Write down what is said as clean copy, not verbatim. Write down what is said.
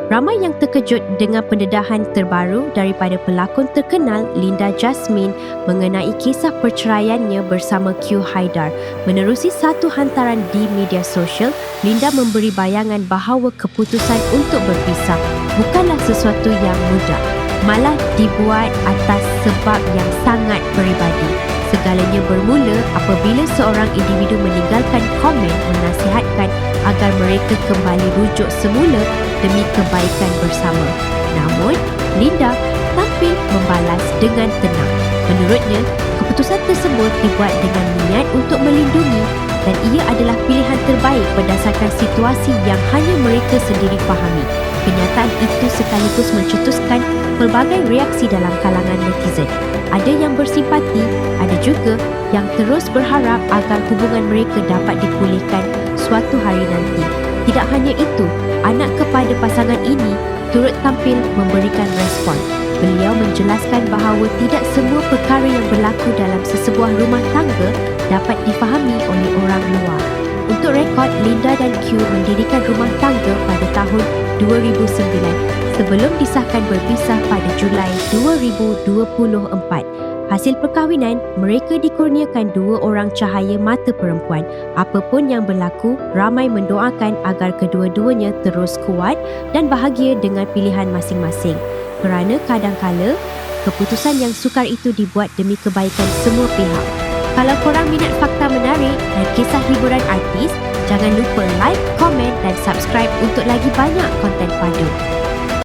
Ramai yang terkejut dengan pendedahan terbaru daripada pelakon terkenal Linda Jasmine mengenai kisah perceraiannya bersama Q Haidar. Menerusi satu hantaran di media sosial, Linda memberi bayangan bahawa keputusan untuk berpisah bukanlah sesuatu yang mudah, malah dibuat atas sebab yang sangat peribadi. Segalanya bermula apabila seorang individu meninggalkan komen menasihatkan agar mereka kembali rujuk semula demi kebaikan bersama. Namun, Linda tampil membalas dengan tenang. Menurutnya, keputusan tersebut dibuat dengan niat untuk melindungi dan ia adalah pilihan terbaik berdasarkan situasi yang hanya mereka sendiri fahami. Kenyataan itu sekaligus mencetuskan pelbagai reaksi dalam kalangan netizen. Ada yang bersimpati, ada juga yang terus berharap agar hubungan mereka dapat dipulihkan suatu hari nanti. Tidak hanya itu, anak kepada pasangan ini turut tampil memberikan respon. Beliau menjelaskan bahawa tidak semua perkara yang berlaku dalam sesebuah rumah tangga dapat difahami oleh orang luar. Untuk rekod, Linda dan Q mendirikan rumah tangga pada tahun 2009 sebelum disahkan berpisah pada Julai 2024. Hasil perkahwinan, mereka dikurniakan 2 orang cahaya mata perempuan. Apapun yang berlaku, ramai mendoakan agar kedua-duanya terus kuat dan bahagia dengan pilihan masing-masing. Kerana kadang-kala, keputusan yang sukar itu dibuat demi kebaikan semua pihak. Kalau korang minat fakta menarik dan kisah hiburan artis, jangan lupa like, komen dan subscribe untuk lagi banyak konten padu.